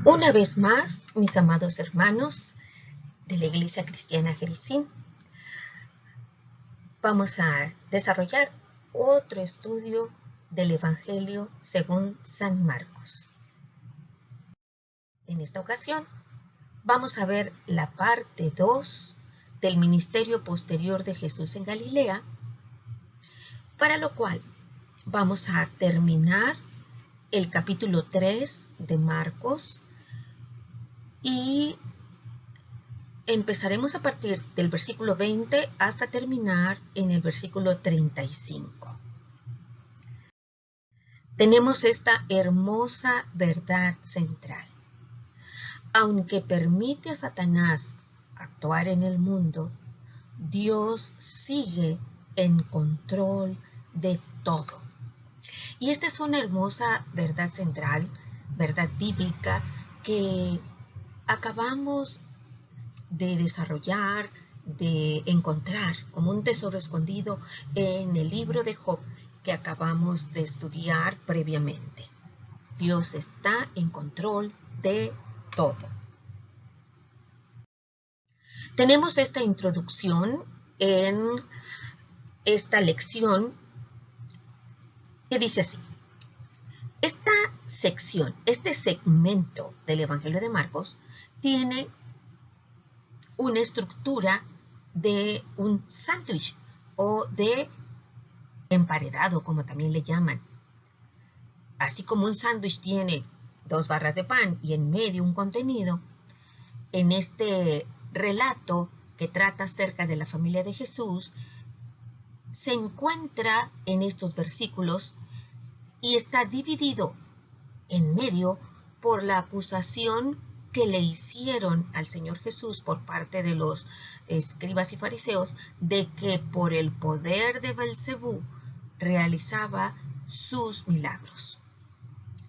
Una vez más, mis amados hermanos de la Iglesia Cristiana Jericín, vamos a desarrollar otro estudio del Evangelio según San Marcos. En esta ocasión, vamos a ver la parte 2 del ministerio posterior de Jesús en Galilea, para lo cual vamos a terminar el capítulo 3 de Marcos y empezaremos a partir del versículo 20 hasta terminar en el versículo 35. Tenemos esta hermosa verdad central. Aunque permite a Satanás actuar en el mundo, Dios sigue en control de todo. Y esta es una hermosa verdad central, verdad bíblica, que acabamos de desarrollar, de encontrar como un tesoro escondido en el libro de Job que acabamos de estudiar previamente. Dios está en control de todo. Tenemos esta introducción en esta lección que dice así. Esta sección, este segmento del Evangelio de Marcos tiene una estructura de un sándwich o de emparedado, como también le llaman. Así como un sándwich tiene 2 barras de pan y en medio un contenido, en este relato que trata acerca de la familia de Jesús, se encuentra en estos versículos y está dividido en medio por la acusación que le hicieron al Señor Jesús por parte de los escribas y fariseos de que por el poder de Belcebú realizaba sus milagros.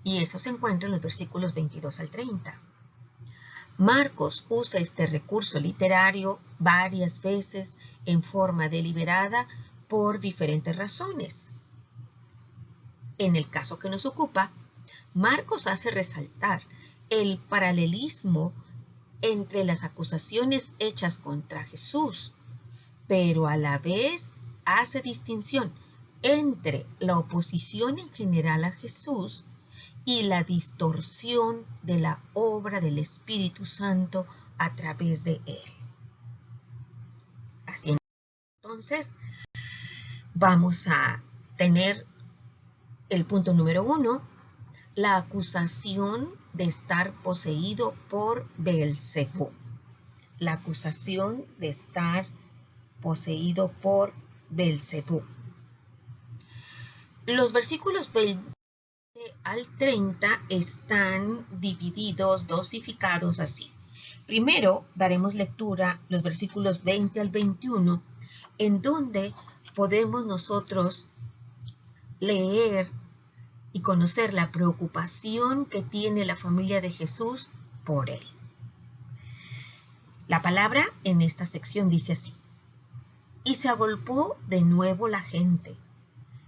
Y eso se encuentra en los versículos 22 al 30. Marcos usa este recurso literario varias veces en forma deliberada por diferentes razones. En el caso que nos ocupa, Marcos hace resaltar el paralelismo entre las acusaciones hechas contra Jesús, pero a la vez hace distinción entre la oposición en general a Jesús y la distorsión de la obra del Espíritu Santo a través de él. Así entonces, vamos a tener el punto número 1, la acusación de estar poseído por Belcebú. La acusación de estar poseído por Belcebú. Los versículos 20 al 30 están divididos, dosificados así. Primero daremos lectura los versículos 20 al 21, en donde podemos nosotros leer y conocer la preocupación que tiene la familia de Jesús por él. La palabra en esta sección dice así: y se agolpó de nuevo la gente,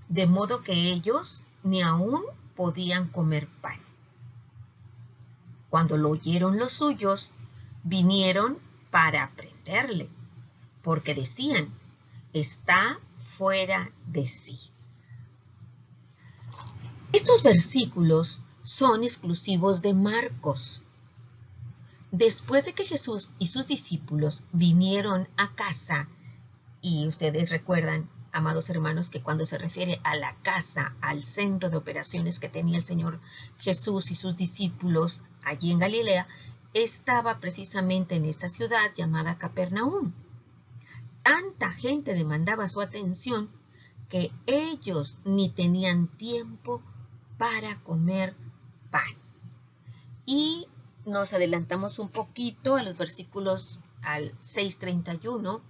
de modo que ellos ni aún podían comer pan. Cuando lo oyeron los suyos, vinieron para prenderle, porque decían, está fuera de sí. Estos versículos son exclusivos de Marcos. Después de que Jesús y sus discípulos vinieron a casa, y ustedes recuerdan, amados hermanos, que cuando se refiere a la casa, al centro de operaciones que tenía el Señor Jesús y sus discípulos allí en Galilea, estaba precisamente en esta ciudad llamada Capernaum. Tanta gente demandaba su atención que ellos ni tenían tiempo para comer pan. Y nos adelantamos un poquito a los versículos al 6:31,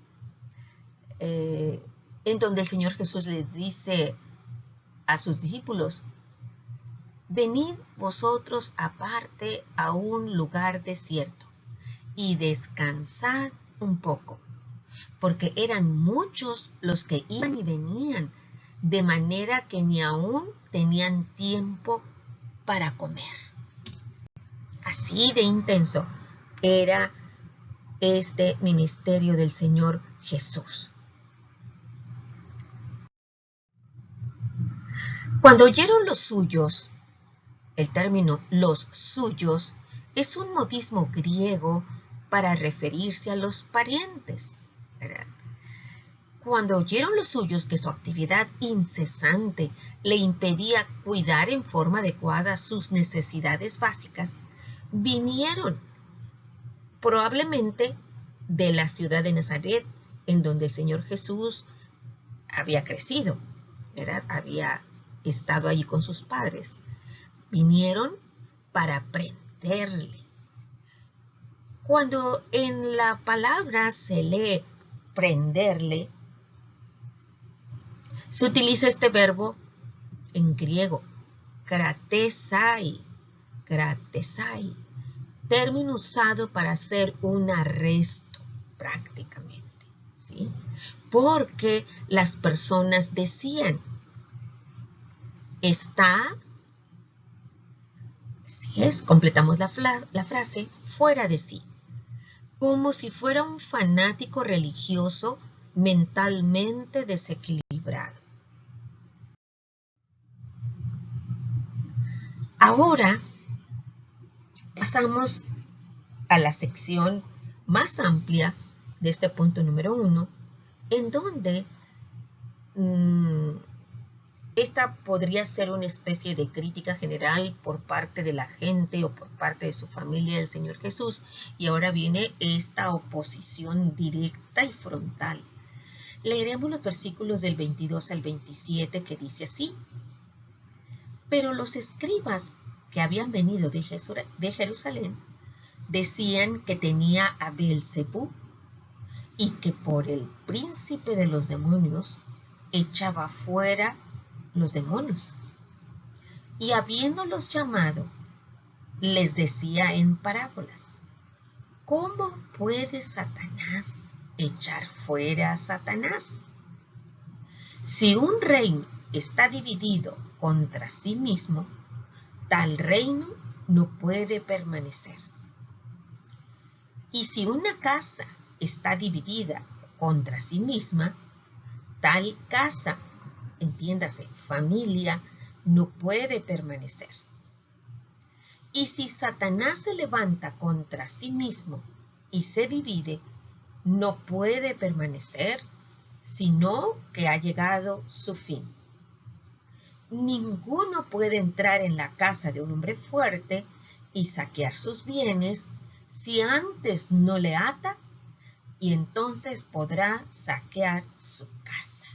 en donde el Señor Jesús les dice a sus discípulos, venid vosotros aparte a un lugar desierto y descansad un poco, porque eran muchos los que iban y venían, de manera que ni aún tenían tiempo para comer. Así de intenso era este ministerio del Señor Jesús. Cuando oyeron los suyos, el término los suyos es un modismo griego para referirse a los parientes, ¿verdad? Cuando oyeron los suyos que su actividad incesante le impedía cuidar en forma adecuada sus necesidades básicas, vinieron probablemente de la ciudad de Nazaret, en donde el Señor Jesús había crecido, ¿verdad? Había estado allí con sus padres. Vinieron para prenderle. Cuando en la palabra se lee prenderle, se utiliza este verbo en griego, kratesai, término usado para hacer un arresto prácticamente, ¿sí? Porque las personas decían, está, si es, completamos la frase, fuera de sí, como si fuera un fanático religioso mentalmente desequilibrado. Ahora pasamos a la sección más amplia de este punto número 1, en donde esta podría ser una especie de crítica general por parte de la gente o por parte de su familia del Señor Jesús, y ahora viene esta oposición directa y frontal. Leeremos los versículos del 22 al 27 que dice así: Pero los escribas que habían venido de Jerusalén decían que tenía a Beelzebú y que por el príncipe de los demonios echaba fuera los demonios. Y habiéndolos llamado, les decía en parábolas: ¿Cómo puede Satanás echar fuera a Satanás? Si un reino está dividido contra sí mismo, tal reino no puede permanecer. Y si una casa está dividida contra sí misma, tal casa, entiéndase, familia, no puede permanecer. Y si Satanás se levanta contra sí mismo y se divide, no puede permanecer, sino que ha llegado su fin. Ninguno puede entrar en la casa de un hombre fuerte y saquear sus bienes si antes no le ata, y entonces podrá saquear su casa.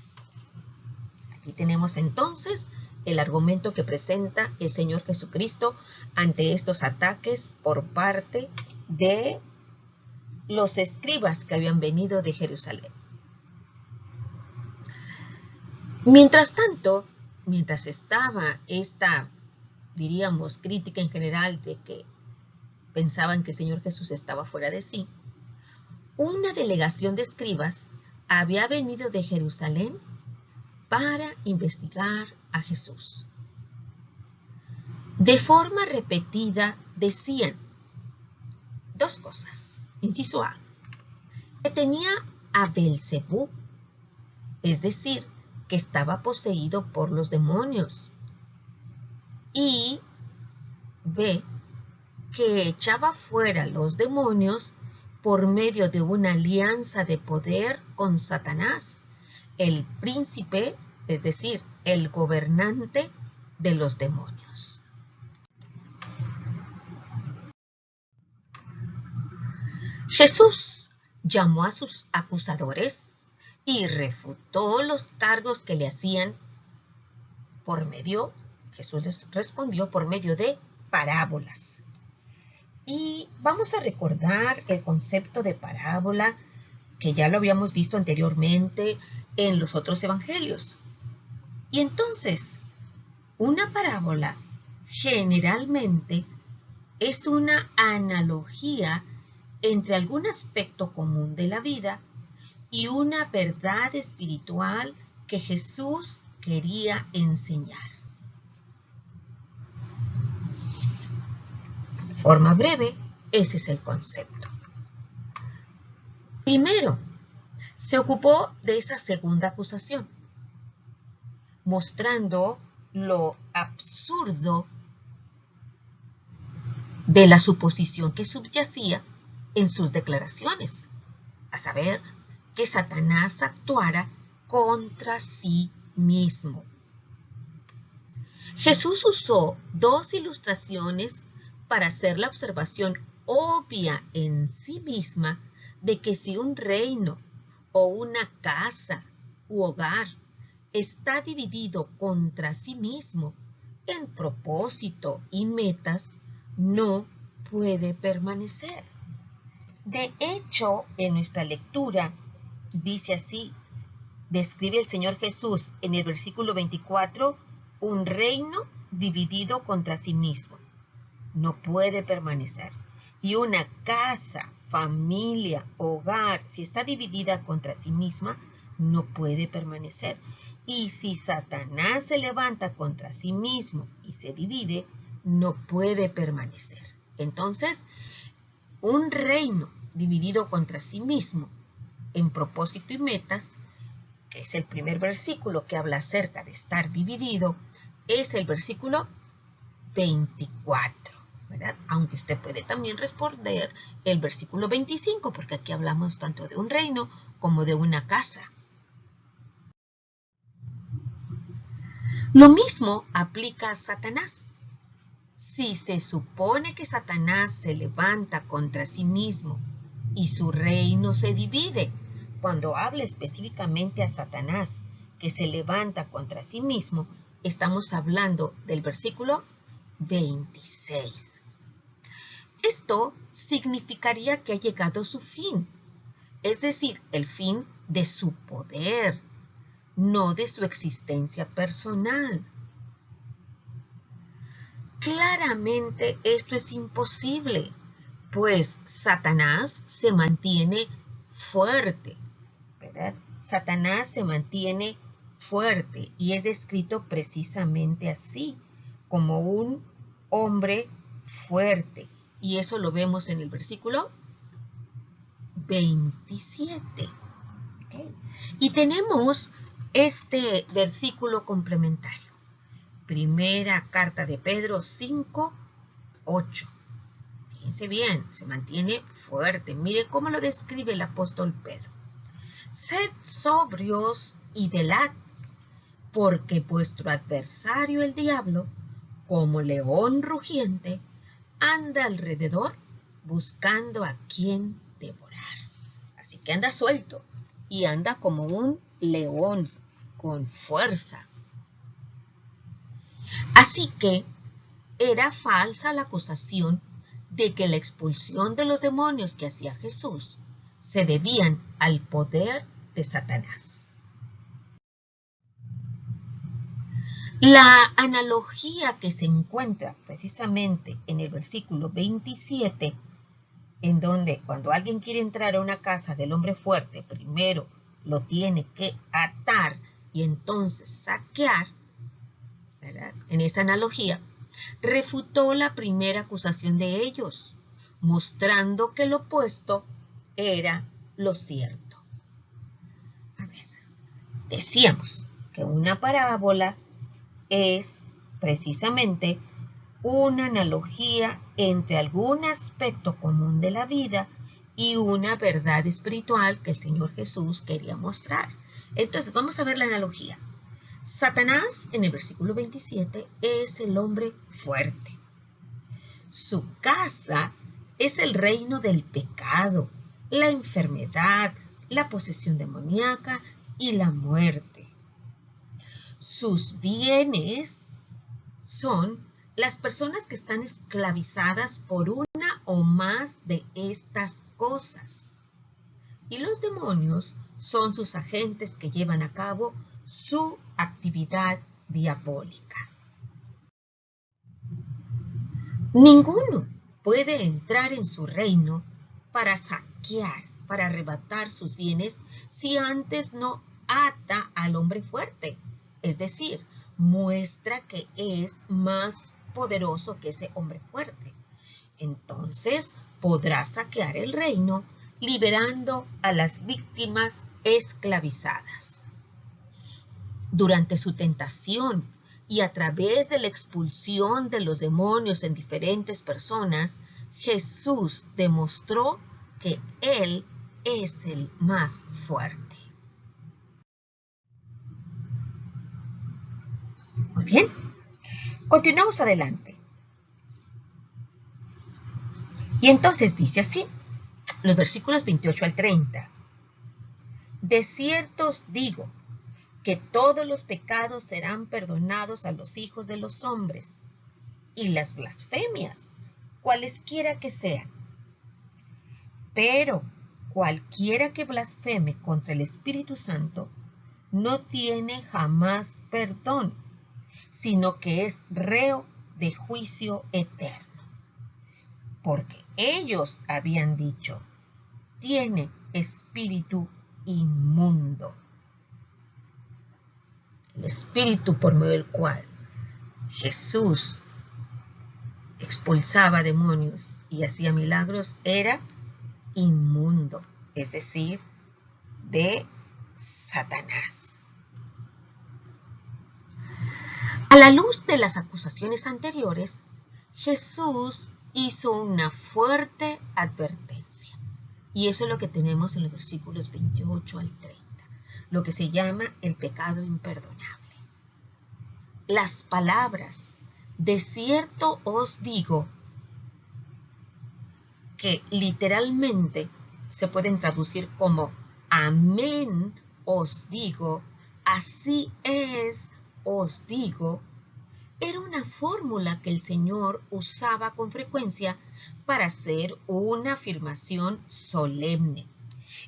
Aquí tenemos entonces el argumento que presenta el Señor Jesucristo ante estos ataques por parte de los escribas que habían venido de Jerusalén. Mientras tanto, mientras estaba esta, diríamos, crítica en general de que pensaban que el Señor Jesús estaba fuera de sí, una delegación de escribas había venido de Jerusalén para investigar a Jesús. De forma repetida decían dos cosas. Inciso A, que tenía a Beelzebú, es decir, que estaba poseído por los demonios. Y B, que echaba fuera los demonios por medio de una alianza de poder con Satanás, el príncipe, es decir, el gobernante de los demonios. Jesús llamó a sus acusadores y refutó los cargos que le hacían Jesús les respondió por medio de parábolas. Y vamos a recordar el concepto de parábola que ya lo habíamos visto anteriormente en los otros evangelios. Y entonces, una parábola generalmente es una analogía entre algún aspecto común de la vida y una verdad espiritual que Jesús quería enseñar. forma breve, ese es el concepto. Primero, se ocupó de esa segunda acusación, mostrando lo absurdo de la suposición que subyacía en sus declaraciones, a saber, que Satanás actuara contra sí mismo. Jesús usó dos ilustraciones para hacer la observación obvia en sí misma de que si un reino o una casa u hogar está dividido contra sí mismo en propósito y metas, no puede permanecer. De hecho, en nuestra lectura dice así, describe el Señor Jesús en el versículo 24, un reino dividido contra sí mismo no puede permanecer. Y una casa, familia, hogar, si está dividida contra sí misma, no puede permanecer. Y si Satanás se levanta contra sí mismo y se divide, no puede permanecer. Entonces, un reino dividido contra sí mismo en propósito y metas, que es el primer versículo que habla acerca de estar dividido, es el versículo 24, ¿verdad? Aunque usted puede también responder el versículo 25, porque aquí hablamos tanto de un reino como de una casa. Lo mismo aplica a Satanás. Si se supone que Satanás se levanta contra sí mismo y su reino se divide, cuando habla específicamente a Satanás que se levanta contra sí mismo, estamos hablando del versículo 26. Esto significaría que ha llegado su fin, es decir, el fin de su poder, no de su existencia personal. Claramente esto es imposible, pues Satanás se mantiene fuerte, ¿verdad? Satanás se mantiene fuerte y es descrito precisamente así, como un hombre fuerte. Y eso lo vemos en el versículo 27. ¿Okay? Y tenemos este versículo complementario. Primera carta de Pedro 5, 8. Fíjense bien, se mantiene fuerte. Mire cómo lo describe el apóstol Pedro. Sed sobrios y velad, porque vuestro adversario el diablo, como león rugiente, anda alrededor buscando a quien devorar. Así que anda suelto y anda como un león con fuerza. Así que era falsa la acusación de que la expulsión de los demonios que hacía Jesús se debían al poder de Satanás. La analogía que se encuentra precisamente en el versículo 27, en donde cuando alguien quiere entrar a una casa del hombre fuerte, primero lo tiene que atar y entonces saquear, ¿verdad? En esa analogía, refutó la primera acusación de ellos, mostrando que lo opuesto era lo cierto. A ver, decíamos que una parábola es precisamente una analogía entre algún aspecto común de la vida y una verdad espiritual que el Señor Jesús quería mostrar. Entonces, vamos a ver la analogía. Satanás, en el versículo 27, es el hombre fuerte. Su casa es el reino del pecado, la enfermedad, la posesión demoníaca y la muerte. Sus bienes son las personas que están esclavizadas por una o más de estas cosas. Y los demonios son sus agentes que llevan a cabo su actividad diabólica. Ninguno puede entrar en su reino para saquear, para arrebatar sus bienes, si antes no ata al hombre fuerte. Es decir, muestra que es más poderoso que ese hombre fuerte. entonces podrá saquear el reino, liberando a las víctimas esclavizadas. Durante su tentación y a través de la expulsión de los demonios en diferentes personas, Jesús demostró que Él es el más fuerte. Muy bien, continuamos adelante. Y entonces dice así, los versículos 28 al 30. De cierto os digo que todos los pecados serán perdonados a los hijos de los hombres, y las blasfemias, cualesquiera que sean. Pero cualquiera que blasfeme contra el Espíritu Santo no tiene jamás perdón, sino que es reo de juicio eterno. Porque ellos habían dicho, tiene espíritu inmundo. El espíritu por medio del cual Jesús expulsaba demonios y hacía milagros era inmundo, es decir, de Satanás. A la luz de las acusaciones anteriores, Jesús hizo una fuerte advertencia. Y eso es lo que tenemos en los versículos 28 al 30, lo que se llama el pecado imperdonable. Las palabras, de cierto os digo, que literalmente se pueden traducir como amén os digo, así es os digo, era una fórmula que el Señor usaba con frecuencia para hacer una afirmación solemne.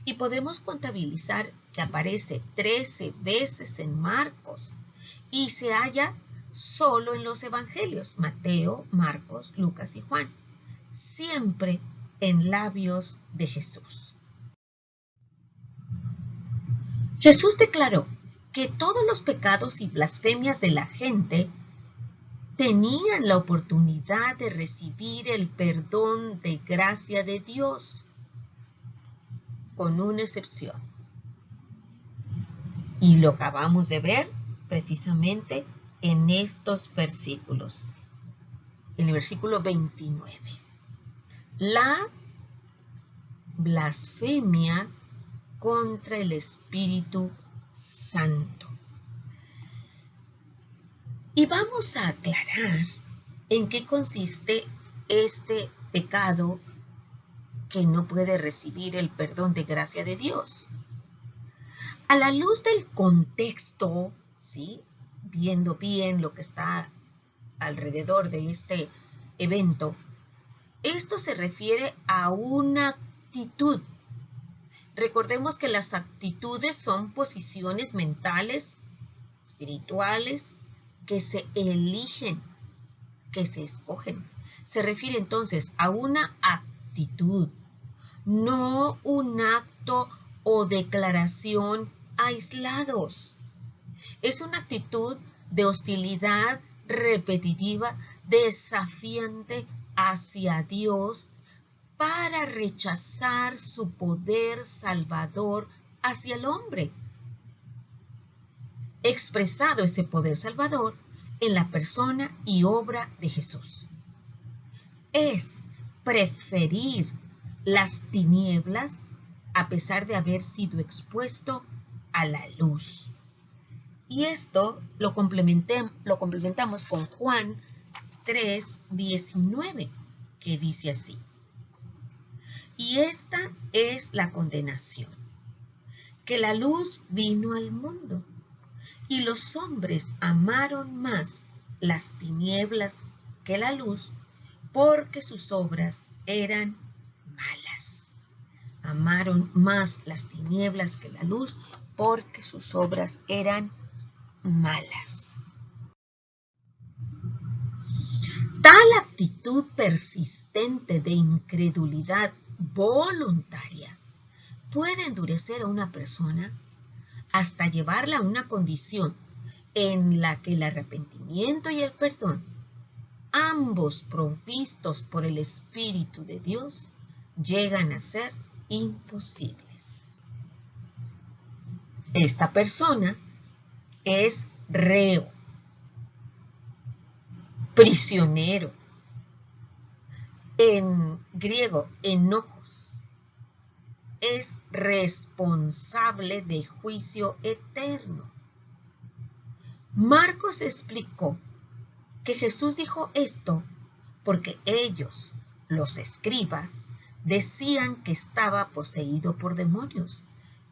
Y podemos contabilizar que aparece 13 veces en Marcos y se halla solo en los evangelios, Mateo, Marcos, Lucas y Juan, siempre en labios de Jesús. Jesús declaró que todos los pecados y blasfemias de la gente tenían la oportunidad de recibir el perdón de gracia de Dios, con una excepción. Y lo acabamos de ver precisamente en estos versículos. En el versículo 29. La blasfemia contra el Espíritu Santo. Y vamos a aclarar en qué consiste este pecado que no puede recibir el perdón de gracia de Dios. A la luz del contexto, ¿sí? Viendo bien lo que está alrededor de este evento, esto se refiere a una actitud. Recordemos que las actitudes son posiciones mentales, espirituales, que se eligen, que se escogen. Se refiere entonces a una actitud, no un acto o declaración aislados. Es una actitud de hostilidad repetitiva, desafiante hacia Dios para rechazar su poder salvador hacia el hombre. Expresado ese poder salvador en la persona y obra de Jesús. Es preferir las tinieblas a pesar de haber sido expuesto a la luz. Y esto lo complementamos con Juan 3:19, que dice así. Y esta es la condenación, que la luz vino al mundo, y los hombres amaron más las tinieblas que la luz, porque sus obras eran malas. Amaron más las tinieblas que la luz, porque sus obras eran malas. Tal actitud persistente de incredulidad voluntaria puede endurecer a una persona hasta llevarla a una condición en la que el arrepentimiento y el perdón ambos provistos por el Espíritu de Dios, llegan a ser imposibles. Esta persona es reo, prisionero, en griego, enojos, es responsable de juicio eterno. Marcos explicó que Jesús dijo esto porque ellos, los escribas, decían que estaba poseído por demonios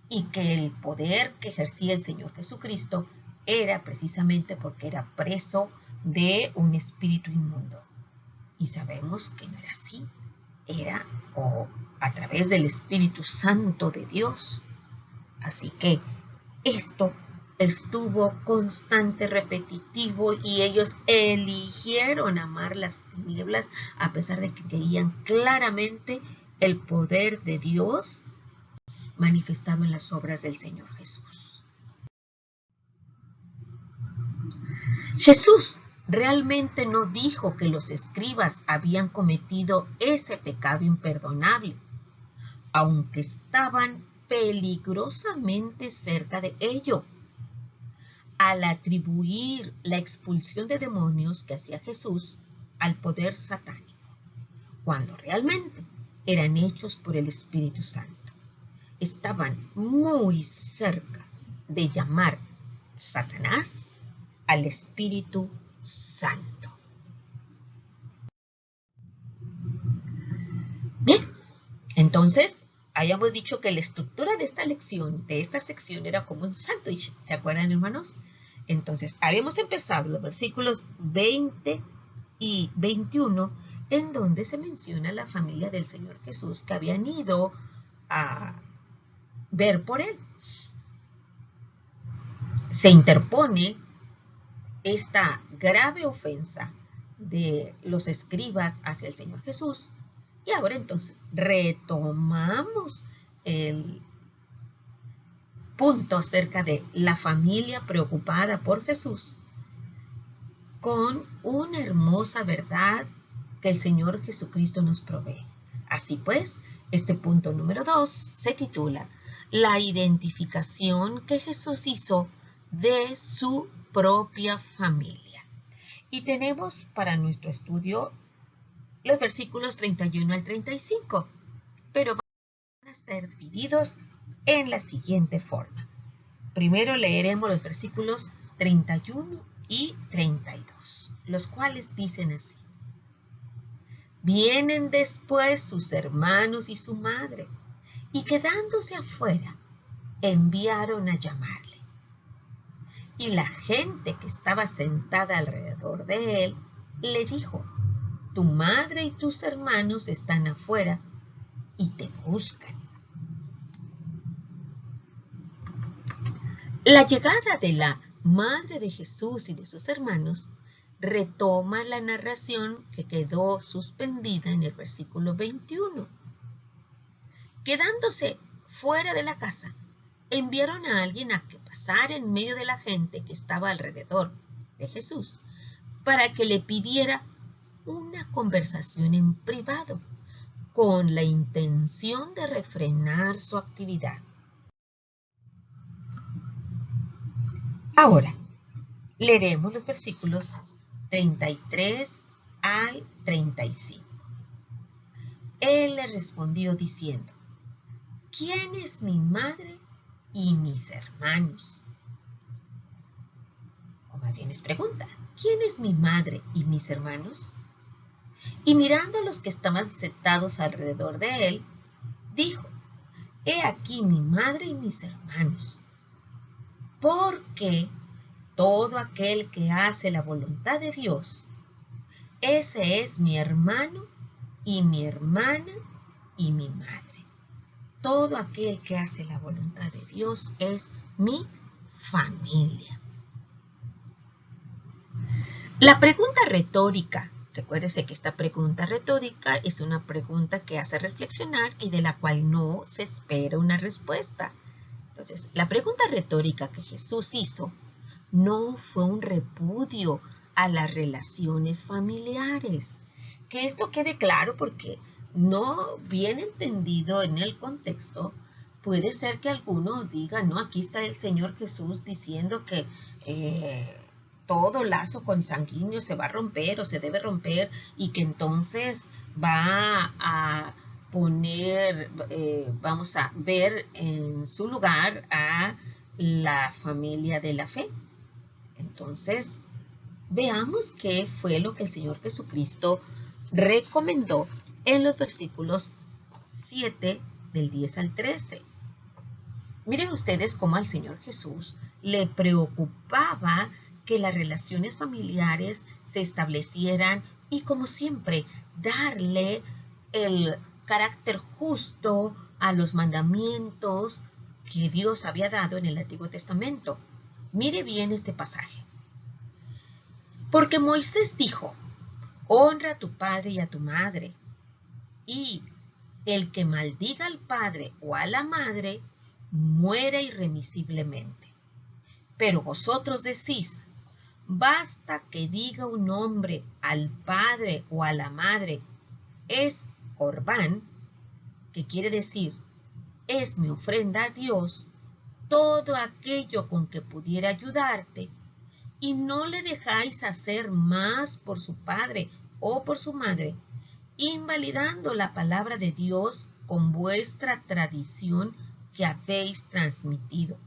y que el poder que ejercía el Señor Jesucristo era precisamente porque era preso de un espíritu inmundo. Y sabemos que no era así, era a través del Espíritu Santo de Dios. Así que esto estuvo constante, repetitivo, y ellos eligieron amar las tinieblas a pesar de que veían claramente el poder de Dios manifestado en las obras del Señor Jesús. Jesús realmente no dijo que los escribas habían cometido ese pecado imperdonable, aunque estaban peligrosamente cerca de ello, al atribuir la expulsión de demonios que hacía Jesús al poder satánico, cuando realmente eran hechos por el Espíritu Santo. Estaban muy cerca de llamar Satanás al Espíritu Santo. Bien, entonces habíamos dicho que la estructura de esta sección, era como un sándwich, ¿se acuerdan, hermanos? Entonces, habíamos empezado los versículos 20 y 21, en donde se menciona la familia del Señor Jesús que habían ido a ver por él. Se interpone esta grave ofensa de los escribas hacia el Señor Jesús. Y ahora entonces retomamos el punto acerca de la familia preocupada por Jesús con una hermosa verdad que el Señor Jesucristo nos provee. Así pues, este punto número 2 se titula La identificación que Jesús hizo de su propia familia. Y tenemos para nuestro estudio los versículos 31 al 35, pero van a estar divididos en la siguiente forma. Primero leeremos los versículos 31 y 32, los cuales dicen así. Vienen después sus hermanos y su madre, y quedándose afuera, enviaron a llamarle. Y la gente que estaba sentada alrededor de él le dijo, tu madre y tus hermanos están afuera y te buscan. La llegada de la madre de Jesús y de sus hermanos retoma la narración que quedó suspendida en el versículo 21. Quedándose fuera de la casa, enviaron a alguien a que pasara en medio de la gente que estaba alrededor de Jesús para que le pidiera una conversación en privado con la intención de refrenar su actividad. Ahora, leeremos los versículos 33 al 35. Él le respondió diciendo, ¿quién es mi madre y mis hermanos? O más bien les pregunta, ¿quién es mi madre y mis hermanos? Y mirando a los que estaban sentados alrededor de él, dijo, he aquí mi madre y mis hermanos, porque todo aquel que hace la voluntad de Dios, ese es mi hermano y mi hermana y mi madre. Todo aquel que hace la voluntad de Dios es mi familia. La pregunta retórica, recuérdese que esta pregunta retórica es una pregunta que hace reflexionar y de la cual no se espera una respuesta. Entonces, la pregunta retórica que Jesús hizo no fue un repudio a las relaciones familiares. Que esto quede claro porque no bien entendido en el contexto, puede ser que alguno diga, no, aquí está el Señor Jesús diciendo que todo lazo consanguíneo se va a romper o se debe romper y que entonces va a poner, vamos a ver en su lugar a la familia de la fe. Entonces, veamos qué fue lo que el Señor Jesucristo recomendó en los versículos 7 del 10 al 13. Miren ustedes cómo al Señor Jesús le preocupaba que las relaciones familiares se establecieran y, como siempre, darle el carácter justo a los mandamientos que Dios había dado en el Antiguo Testamento. Mire bien este pasaje. Porque Moisés dijo, honra a tu padre y a tu madre, y el que maldiga al padre o a la madre, muere irremisiblemente. Pero vosotros decís, basta que diga un hombre al padre o a la madre, es corbán, que quiere decir, es mi ofrenda a Dios, todo aquello con que pudiera ayudarte, y no le dejáis hacer más por su padre o por su madre, invalidando la palabra de Dios con vuestra tradición que habéis transmitido.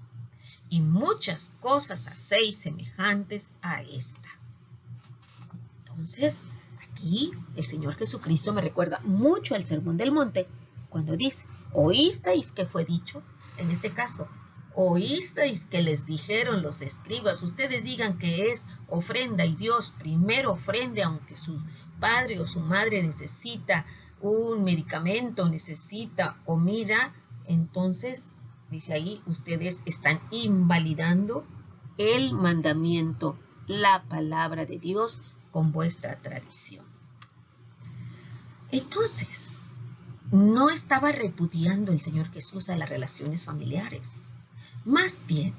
Y muchas cosas hacéis semejantes a esta. Entonces, aquí el Señor Jesucristo me recuerda mucho al Sermón del Monte, cuando dice, oísteis que fue dicho, en este caso, oísteis que les dijeron los escribas, ustedes digan que es ofrenda y Dios primero ofrende, aunque su padre o su madre necesita un medicamento, necesita comida, entonces, dice ahí, ustedes están invalidando el mandamiento, la palabra de Dios con vuestra tradición. Entonces, no estaba repudiando el Señor Jesús a las relaciones familiares. Más bien,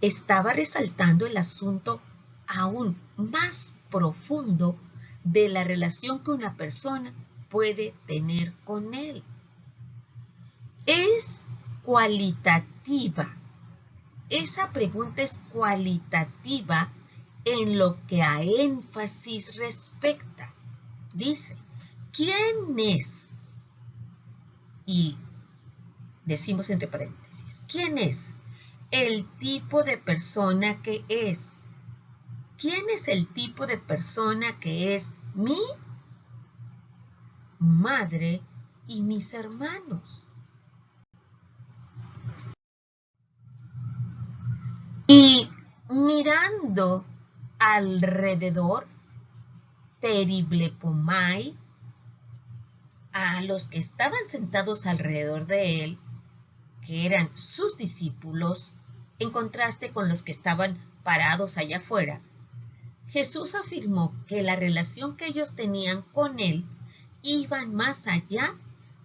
estaba resaltando el asunto aún más profundo de la relación que una persona puede tener con Él. Es cualitativa. Esa pregunta es cualitativa en lo que a énfasis respecta. Dice, ¿quién es? Y decimos entre paréntesis, ¿quién es el tipo de persona que es? ¿Quién es el tipo de persona que es mi madre y mis hermanos? Y mirando alrededor, periblepomai, a los que estaban sentados alrededor de él, que eran sus discípulos, en contraste con los que estaban parados allá afuera, Jesús afirmó que la relación que ellos tenían con él iba más allá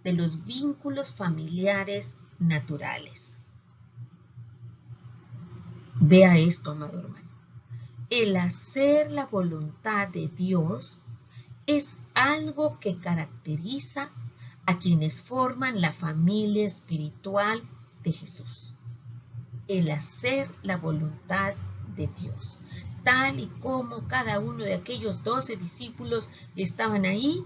de los vínculos familiares naturales. Vea esto, amado hermano. El hacer la voluntad de Dios es algo que caracteriza a quienes forman la familia espiritual de Jesús. El hacer la voluntad de Dios. Tal y como cada uno de aquellos 12 discípulos estaban ahí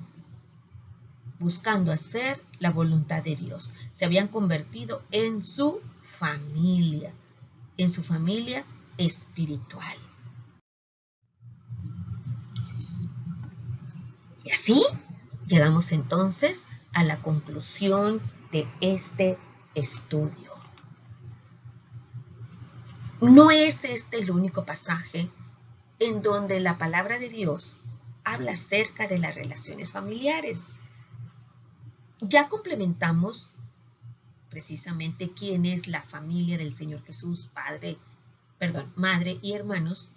buscando hacer la voluntad de Dios. Se habían convertido en su familia espiritual. Y así llegamos entonces a la conclusión de este estudio. No es este el único pasaje en donde la palabra de Dios habla acerca de las relaciones familiares. Ya complementamos precisamente quién es la familia del Señor Jesús, madre y hermanos.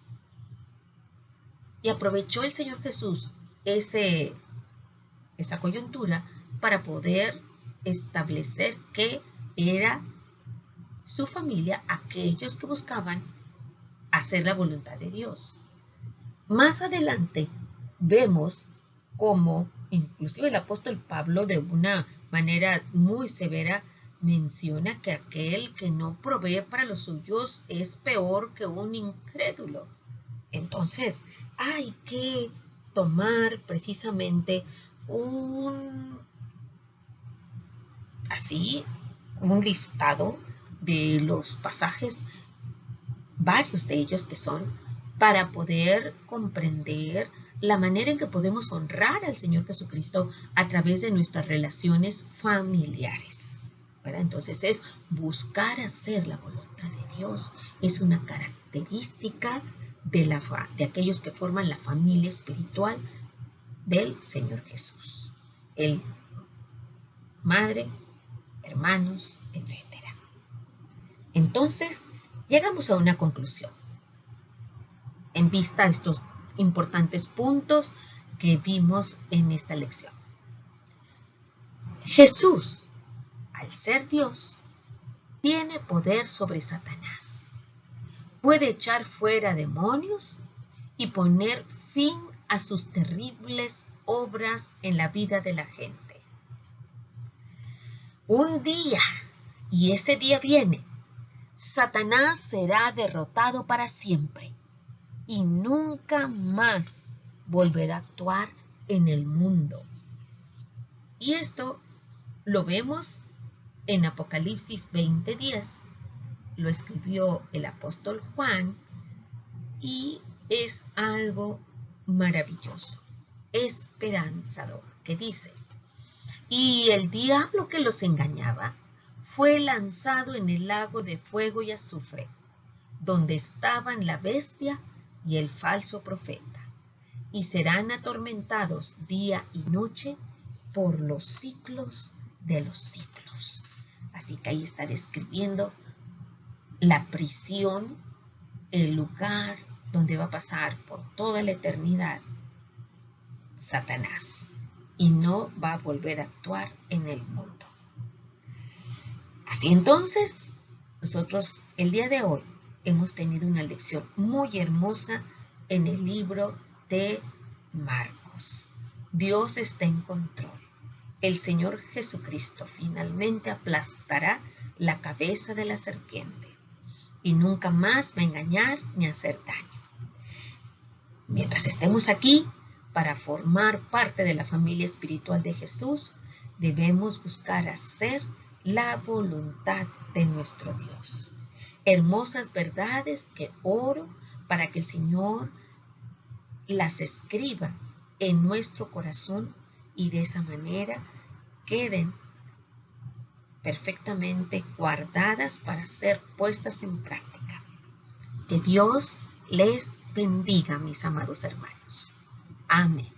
Y aprovechó el Señor Jesús esa coyuntura para poder establecer que era su familia aquellos que buscaban hacer la voluntad de Dios. Más adelante vemos cómo inclusive el apóstol Pablo de una manera muy severa menciona que aquel que no provee para los suyos es peor que un incrédulo. Entonces hay que tomar precisamente un listado de los pasajes, varios de ellos que son, para poder comprender la manera en que podemos honrar al Señor Jesucristo a través de nuestras relaciones familiares. ¿Verdad? Entonces es buscar hacer la voluntad de Dios. Es una característica de aquellos que forman la familia espiritual del Señor Jesús. El madre, hermanos, etc. Entonces, llegamos a una conclusión. En vista de estos importantes puntos que vimos en esta lección. Jesús, al ser Dios, tiene poder sobre Satanás. Puede echar fuera demonios y poner fin a sus terribles obras en la vida de la gente. Un día, y ese día viene, Satanás será derrotado para siempre y nunca más volverá a actuar en el mundo. Y esto lo vemos en Apocalipsis 20:10. Lo escribió el apóstol Juan y es algo maravilloso, esperanzador, que dice: y el diablo que los engañaba fue lanzado en el lago de fuego y azufre, donde estaban la bestia y el falso profeta, y serán atormentados día y noche por los siglos de los siglos. Así que ahí está describiendo la prisión, el lugar donde va a pasar por toda la eternidad Satanás, y no va a volver a actuar en el mundo. Así entonces, nosotros el día de hoy hemos tenido una lección muy hermosa en el libro de Marcos. Dios está en control. El Señor Jesucristo finalmente aplastará la cabeza de la serpiente y nunca más va a engañar ni hacer daño. Mientras estemos aquí para formar parte de la familia espiritual de Jesús, debemos buscar hacer la voluntad de nuestro Dios. Hermosas verdades que oro para que el Señor las escriba en nuestro corazón y de esa manera queden perfectamente guardadas para ser puestas en práctica. Que Dios les bendiga, mis amados hermanos. Amén.